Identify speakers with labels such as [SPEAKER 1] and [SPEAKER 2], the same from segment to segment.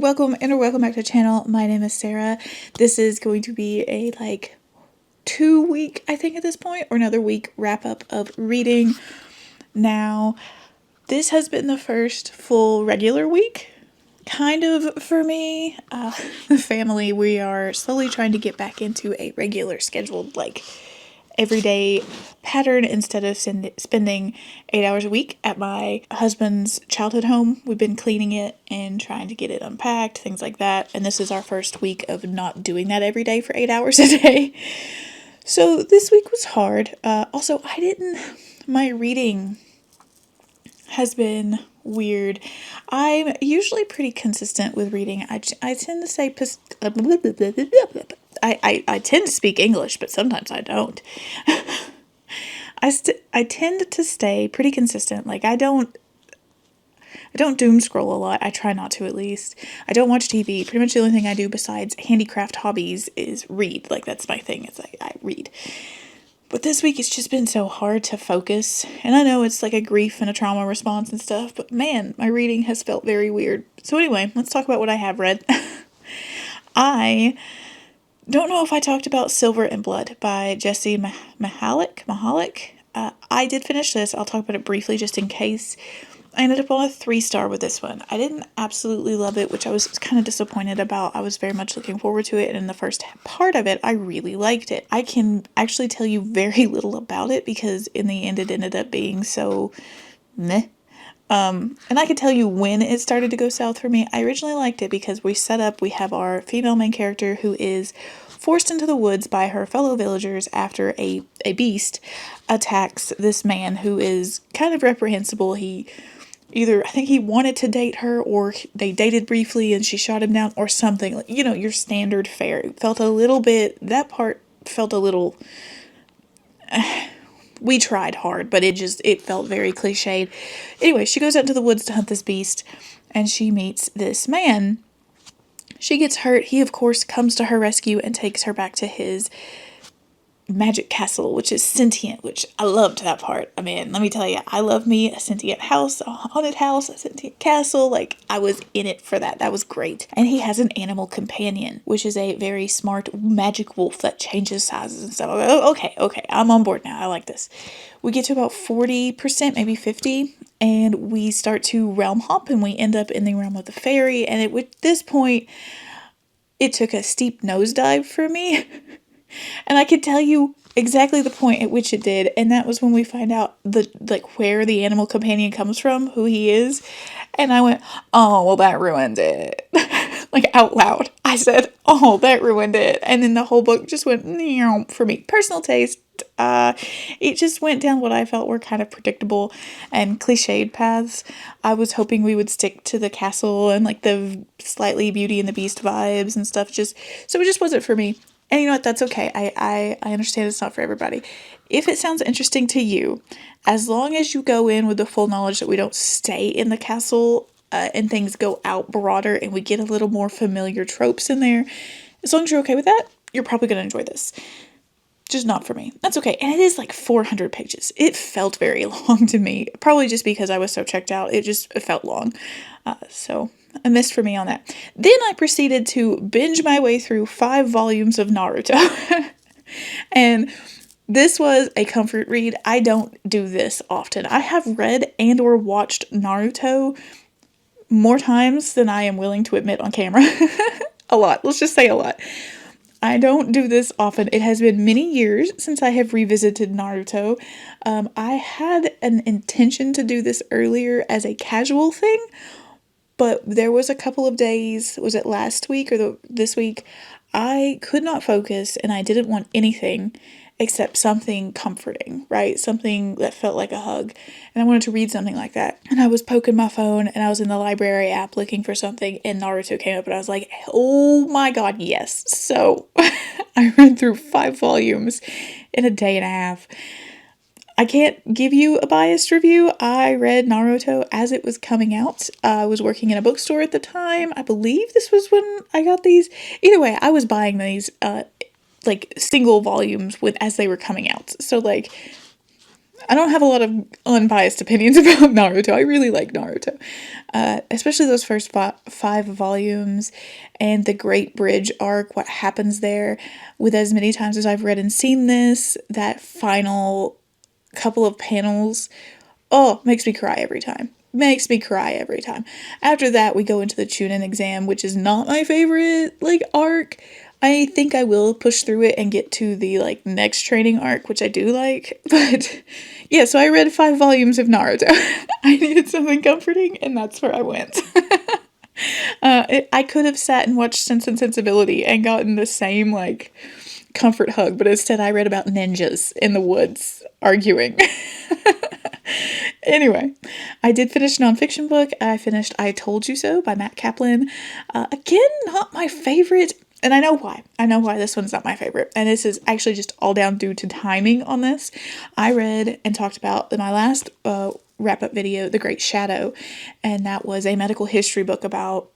[SPEAKER 1] welcome back to the channel. My name is Sarah. This is going to be a 2-week, I think at this point, or another week wrap up of reading. Now, this has been the first full regular week, kind of, for me. The family, we are slowly trying to get back into a regular scheduled, everyday pattern instead of spending 8 hours a week at my husband's childhood home. We've been cleaning it and trying to get it unpacked, things like that. And this is our first week of not doing that every day for 8 hours a day. So this week was hard. Also, my reading has been weird. I'm usually pretty consistent with reading. I tend to say I tend to speak English, but sometimes I don't. I tend to stay pretty consistent. I don't doom scroll a lot. I try not to, at least. I don't watch TV. Pretty much the only thing I do besides handicraft hobbies is read. That's my thing. I read. But this week it's just been so hard to focus. And I know it's like a grief and a trauma response and stuff, but man, my reading has felt very weird. So anyway, let's talk about what I have read. I don't know if I talked about Silver and Blood by Jessie Mahalik. I did finish this. I'll talk about it briefly just in case. I ended up on a 3-star with this one. I didn't absolutely love it, which I was kind of disappointed about. I was very much looking forward to it, and in the first part of it, I really liked it. I can actually tell you very little about it because in the end it ended up being so meh. And I can tell you when it started to go south for me. I originally liked it because we have our female main character who is forced into the woods by her fellow villagers after a beast attacks this man who is kind of reprehensible. I think he wanted to date her, or they dated briefly and she shot him down, or something. Your standard fare. That part felt a little, we tried hard, but it felt very cliched. Anyway, she goes out into the woods to hunt this beast, and she meets this man. She gets hurt. He, of course, comes to her rescue and takes her back to his magic castle, which is sentient, which I loved that part. I mean, let me tell you, I love me a sentient house, a haunted house, a sentient castle. I was in it for that. That was great. And he has an animal companion, which is a very smart magic wolf that changes sizes and stuff. Okay, I'm on board now. I like this. We get to about 40%, maybe 50%, and we start to realm hop, and we end up in the realm of the fairy, and at this point, it took a steep nosedive for me. And I could tell you exactly the point at which it did, and that was when we find out where the animal companion comes from, who he is, and I went, oh, well, that ruined it. Out loud. I said, oh, that ruined it. And then the whole book just went, for me. Personal taste. It just went down what I felt were kind of predictable and cliched paths. I was hoping we would stick to the castle and the slightly Beauty and the Beast vibes and stuff. So it just wasn't for me. And you know what? That's okay. I understand it's not for everybody. If it sounds interesting to you, as long as you go in with the full knowledge that we don't stay in the castle and things go out broader and we get a little more familiar tropes in there, as long as you're okay with that, you're probably going to enjoy this. Just not for me. That's okay. And it is 400 pages. It felt very long to me. Probably just because I was so checked out. It felt long. So a miss for me on that. Then I proceeded to binge my way through 5 volumes of Naruto. And this was a comfort read. I don't do this often. I have read and or watched Naruto more times than I am willing to admit on camera. A lot. Let's just say a lot. I don't do this often. It has been many years since I have revisited Naruto. I had an intention to do this earlier as a casual thing, but there was a couple of days, was it last week or this week, I could not focus and I didn't want anything except something comforting, right? Something that felt like a hug. And I wanted to read something like that. And I was poking my phone and I was in the library app looking for something and Naruto came up and I was like, oh my god, yes. So I read through 5 volumes in a day and a half. I can't give you a biased review. I read Naruto as it was coming out. I was working in a bookstore at the time. I believe this was when I got these. Either way, I was buying these single volumes as they were coming out. So I don't have a lot of unbiased opinions about Naruto. I really like Naruto. Especially those first 5 volumes and the Great Bridge arc, what happens there. With as many times as I've read and seen this, that final couple of panels, oh, makes me cry every time. Makes me cry every time. After that, we go into the Chunin exam, which is not my favorite, like, arc. I think I will push through it and get to the, like, next training arc, which I do like. But, yeah, so I read 5 volumes of Naruto. I needed something comforting, and that's where I went. I could have sat and watched Sense and Sensibility and gotten the same, like, comfort hug, but instead I read about ninjas in the woods arguing. Anyway, I did finish a nonfiction book. I finished I Told You So by Matt Kaplan. Again, not my favorite, and I know why. I know why this one's not my favorite, and this is actually just all down due to timing on this. I read and talked about in my last wrap-up video, The Great Shadow, and that was a medical history book about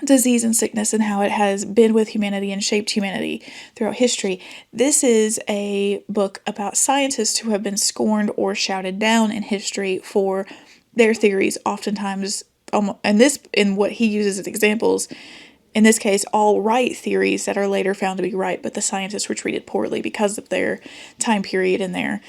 [SPEAKER 1] disease and sickness and how it has been with humanity and shaped humanity throughout history. This is a book about scientists who have been scorned or shouted down in history for their theories, oftentimes, and this, in what he uses as examples, in this case, all right theories that are later found to be right, but the scientists were treated poorly because of their time period and their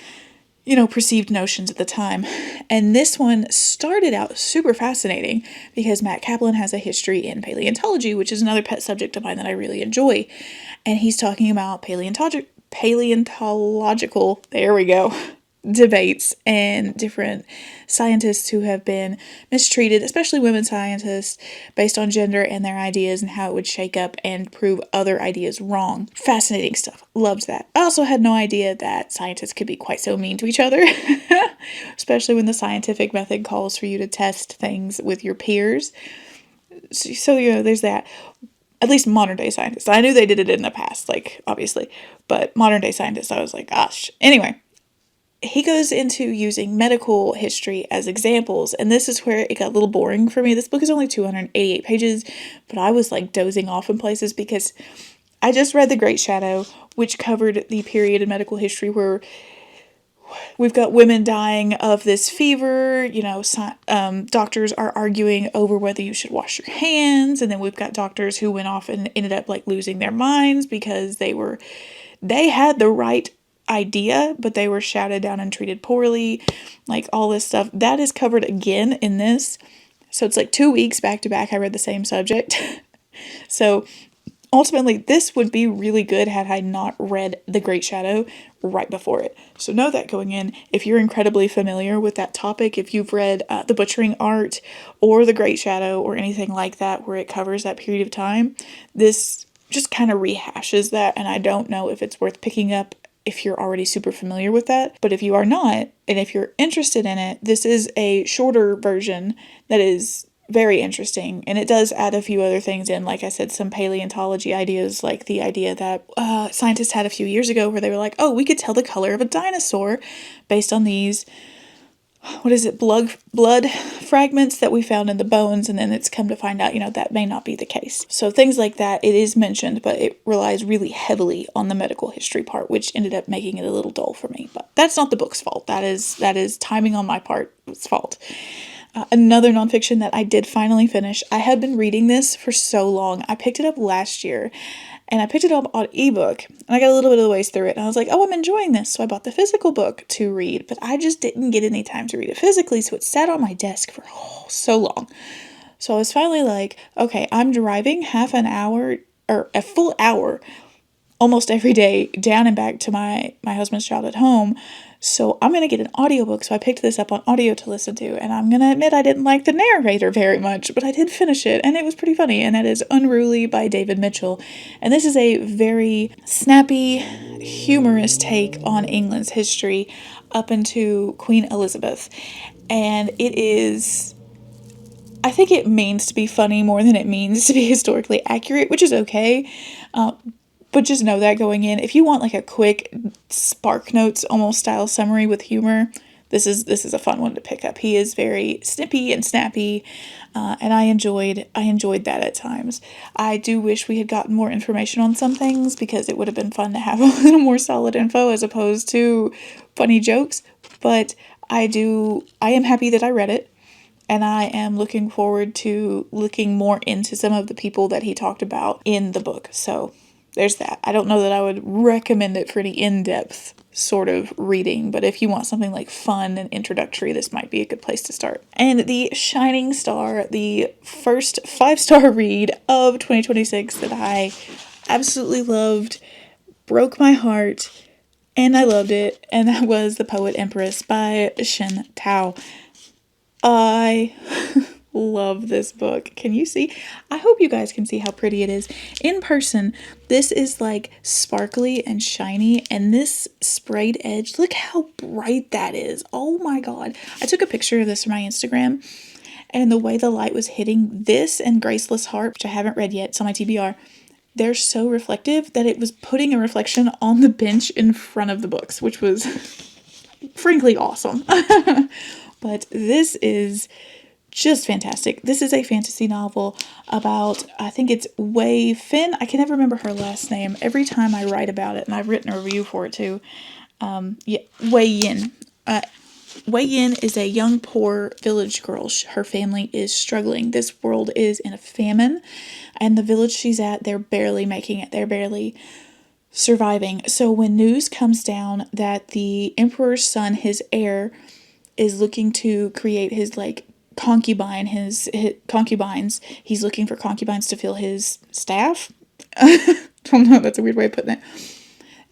[SPEAKER 1] perceived notions at the time. And this one started out super fascinating because Matt Kaplan has a history in paleontology, which is another pet subject of mine that I really enjoy. And he's talking about paleontological, there we go, debates and different scientists who have been mistreated, especially women scientists, based on gender and their ideas and how it would shake up and prove other ideas wrong. Fascinating stuff. Loved that. I also had no idea that scientists could be quite so mean to each other, especially when the scientific method calls for you to test things with your peers. So there's that. At least modern day scientists. I knew they did it in the past, like, obviously, but modern day scientists, I was like, gosh. Anyway, he goes into using medical history as examples, and this is where it got a little boring for me. This book is only 288 pages, but I was like dozing off in places because I just read The Great Shadow, which covered the period in medical history where we've got women dying of this fever, doctors are arguing over whether you should wash your hands, and then we've got doctors who went off and ended up like losing their minds because they had the right idea, but they were shouted down and treated poorly, like all this stuff. That is covered again in this. So it's like 2 weeks back to back I read the same subject. So ultimately, this would be really good had I not read The Great Shadow right before it. So know that going in. If you're incredibly familiar with that topic, if you've read The Butchering Art or The Great Shadow or anything like that where it covers that period of time, this just kind of rehashes that, and I don't know if it's worth picking up if you're already super familiar with that. But if you are not, and if you're interested in it, this is a shorter version that is very interesting, and it does add a few other things in, like I said, some paleontology ideas, like the idea that scientists had a few years ago where they were like, oh, we could tell the color of a dinosaur based on these, blood fragments that we found in the bones, and then it's come to find out, that may not be the case. So things like that, it is mentioned, but it relies really heavily on the medical history part, which ended up making it a little dull for me. But that's not the book's fault. That is timing on my part's fault. Another nonfiction that I did finally finish. I had been reading this for so long. I picked it up last year, and I picked it up on ebook, and I got a little bit of the ways through it, and I was like, oh, I'm enjoying this, so I bought the physical book to read, but I just didn't get any time to read it physically, so it sat on my desk for so long. So I was finally like, okay, I'm driving half an hour, or a full hour, almost every day, down and back to my husband's job at home, so I'm going to get an audiobook. So I picked this up on audio to listen to, and I'm going to admit I didn't like the narrator very much, but I did finish it, and it was pretty funny, and that is Unruly by David Mitchell. And this is a very snappy, humorous take on England's history up into Queen Elizabeth, and it is, I think it means to be funny more than it means to be historically accurate, which is okay. But just know that going in, if you want like a quick Spark Notes almost style summary with humor, this is a fun one to pick up. He is very snippy and snappy, and I enjoyed that at times. I do wish we had gotten more information on some things because it would have been fun to have a little more solid info as opposed to funny jokes. But I am happy that I read it. And I am looking forward to looking more into some of the people that he talked about in the book. So there's that. I don't know that I would recommend it for any in-depth sort of reading, but if you want something like fun and introductory, this might be a good place to start. And the shining star, the first 5-star read of 2026 that I absolutely loved, broke my heart, and I loved it, and that was The Poet Empress by Shen Tao. I love this book. Can you see? I hope you guys can see how pretty it is. In person, this is like sparkly and shiny, and this sprayed edge, look how bright that is. Oh my god. I took a picture of this for my Instagram, and the way the light was hitting this and Graceless Heart, which I haven't read yet, it's on my TBR, they're so reflective that it was putting a reflection on the bench in front of the books, which was frankly awesome. But this is just fantastic. This is a fantasy novel about, I think it's Wei Fin. I can never remember her last name. Every time I write about it, and I've written a review for it too. Wei Yin. Wei Yin is a young, poor village girl. Her family is struggling. This world is in a famine, and the village she's at, they're barely making it. They're barely surviving. So when news comes down that the emperor's son, his heir, is looking to create his like his concubines. He's looking for concubines to fill his staff. I don't know, that's a weird way of putting it.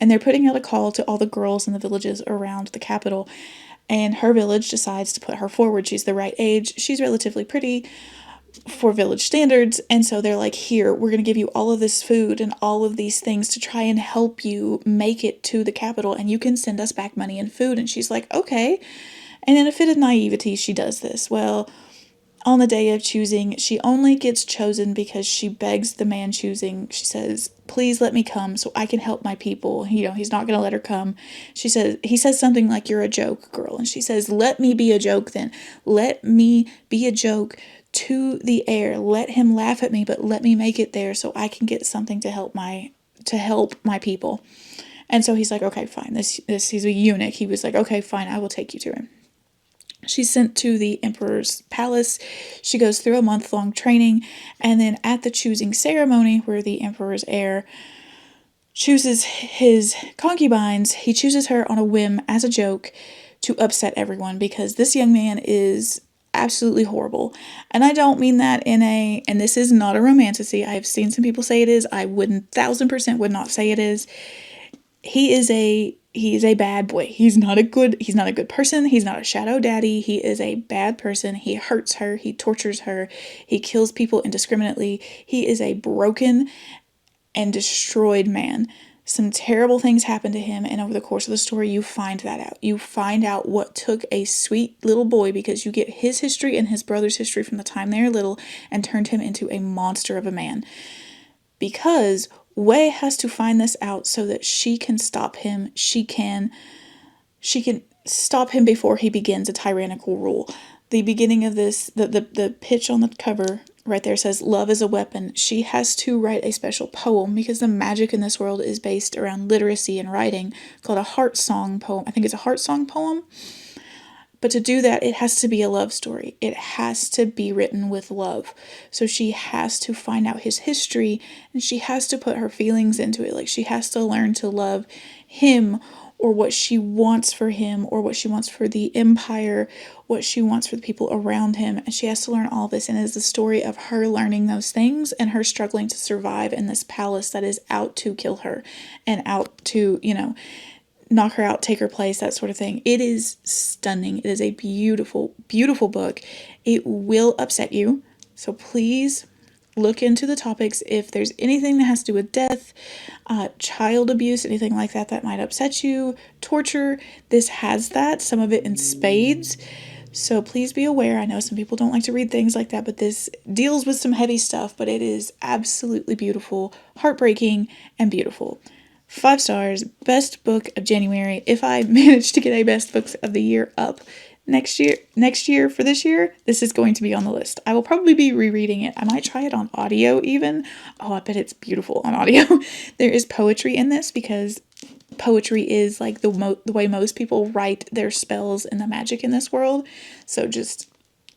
[SPEAKER 1] And they're putting out a call to all the girls in the villages around the capital. And her village decides to put her forward. She's the right age. She's relatively pretty for village standards. And so they're like, here, we're going to give you all of this food and all of these things to try and help you make it to the capital. And you can send us back money and food. And she's like, okay. And in a fit of naivety, she does this. Well, on the day of choosing, she only gets chosen because she begs the man choosing. She says, please let me come so I can help my people. He's not going to let her come. He says something like, you're a joke, girl. And she says, let me be a joke then. Let me be a joke to the heir. Let him laugh at me, but let me make it there so I can get something to help my people. And so he's like, okay, fine. He's a eunuch. He was like, okay, fine, I will take you to him. She's sent to the emperor's palace. She goes through a month-long training, and then at the choosing ceremony where the emperor's heir chooses his concubines, he chooses her on a whim as a joke to upset everyone because this young man is absolutely horrible. And I don't mean that and this is not a romantasy. I have seen some people say it is. I 1000% would not say it is. He is a bad boy. He's not a good person. He's not a shadow daddy. He is a bad person. He hurts her. He tortures her. He kills people indiscriminately. He is a broken and destroyed man. Some terrible things happen to him, and over the course of the story, you find that out. You find out what took a sweet little boy, because you get his history and his brother's history from the time they are little, and turned him into a monster of a man. Because Wei has to find this out so that she can stop him. She can stop him before he begins a tyrannical rule. The beginning of this, the pitch on the cover right there says, love is a weapon. She has to write a special poem because the magic in this world is based around literacy and writing, called a heart song poem. I think it's a heart song poem. But to do that, it has to be a love story. It has to be written with love. So she has to find out his history, and she has to put her feelings into it. Like, she has to learn to love him, or what she wants for him, or what she wants for the empire, what she wants for the people around him. And she has to learn all this. And it is the story of her learning those things and her struggling to survive in this palace that is out to kill her and out to, knock her out, take her place, that sort of thing. It is stunning. It is a beautiful, beautiful book. It will upset you. So please look into the topics. If there's anything that has to do with death, child abuse, anything like that that might upset you, torture, this has that, some of it in spades. So please be aware. I know some people don't like to read things like that, but this deals with some heavy stuff, but it is absolutely beautiful, heartbreaking, and beautiful. 5 stars. Best book of January. If I manage to get a best books of the year up next year for this year, this is going to be on the list. I will probably be rereading it. I might try it on audio even. Oh, I bet it's beautiful on audio. There is poetry in this because poetry is like the way most people write their spells and the magic in this world. So just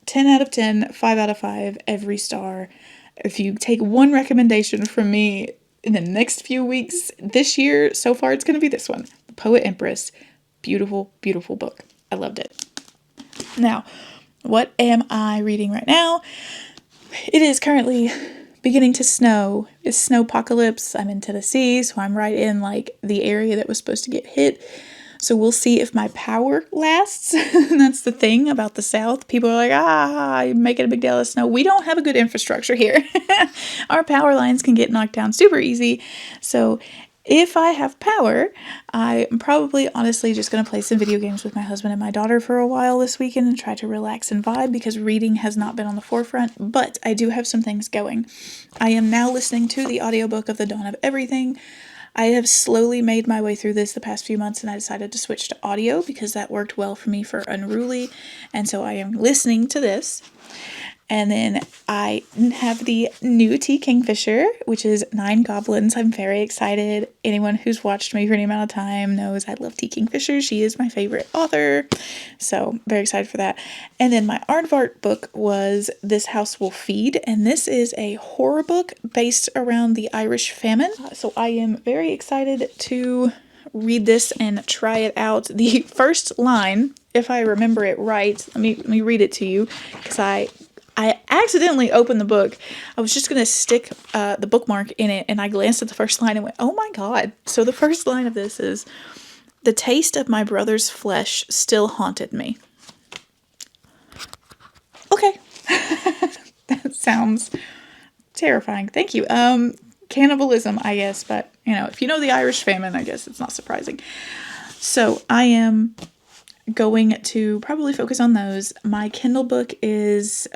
[SPEAKER 1] 10 out of 10, 5 out of 5, every star. If you take one recommendation from me in the next few weeks this year, so far it's going to be this one. The Poet Empress. Beautiful, beautiful book. I loved it. Now, what am I reading right now? It is currently beginning to snow. It's snowpocalypse. I'm in Tennessee, so I'm right in like the area that was supposed to get hit. So we'll see if my power lasts. That's the thing about the South. People are like, you're making a big deal of snow. We don't have a good infrastructure here. Our power lines can get knocked down super easy. So if I have power, I'm probably honestly just going to play some video games with my husband and my daughter for a while this weekend and try to relax and vibe because reading has not been on the forefront, but I do have some things going. I am now listening to the audiobook of The Dawn of Everything. I have slowly made my way through this the past few months and I decided to switch to audio because that worked well for me for Unruly, and so I am listening to this. And then I have the new Tea Kingfisher, which is 9 Goblins. I'm very excited. Anyone who's watched me for any amount of time knows I love Tea Kingfisher. She is my favorite author. So very excited for that. And then my aardvark book was This House Will Feed. And this is a horror book based around the Irish famine. So I am very excited to read this and try it out. The first line, if I remember it right, let me read it to you because I accidentally opened the book. I was just going to stick the bookmark in it, and I glanced at the first line and went, oh my god. So the first line of this is, the taste of my brother's flesh still haunted me. Okay. That sounds terrifying. Thank you. Cannibalism, I guess, but, if you know the Irish famine, I guess it's not surprising. So I am going to probably focus on those. My Kindle book is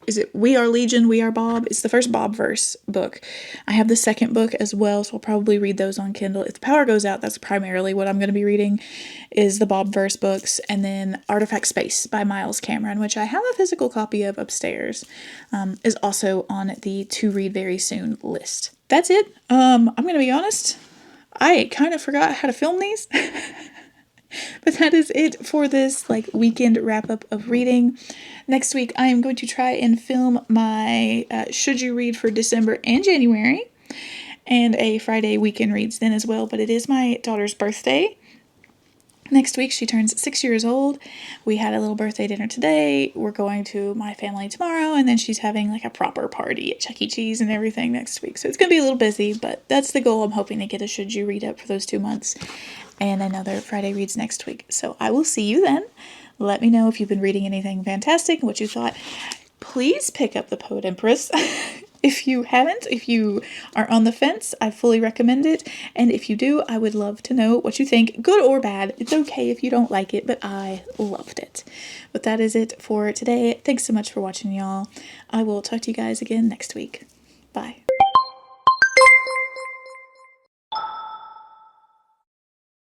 [SPEAKER 1] it We Are Legion, We Are Bob? It's the first Bob verse book. I have the second book as well, so I'll probably read those on Kindle. If the power goes out, that's primarily what I'm going to be reading, is the Bob verse books, and then Artifact Space by Miles Cameron, which I have a physical copy of upstairs, is also on the to read very soon list. That's it. I'm going to be honest, I kind of forgot how to film these. But that is it for this weekend wrap up of reading. Next week I am going to try and film my Should You Read for December and January, and a Friday weekend reads then as well. But it is my daughter's birthday next week. She turns 6 years old. We had a little birthday dinner today. We're going to my family tomorrow, and then she's having a proper party at Chuck E. Cheese and everything next week. So it's going to be a little busy, but that's the goal. I'm hoping to get a Should You Read up for those 2 months. And another Friday Reads next week. So I will see you then. Let me know if you've been reading anything fantastic and what you thought. Please pick up The Poet Empress. If you haven't, if you are on the fence, I fully recommend it. And if you do, I would love to know what you think, good or bad. It's okay if you don't like it, but I loved it. But that is it for today. Thanks so much for watching, y'all. I will talk to you guys again next week. Bye.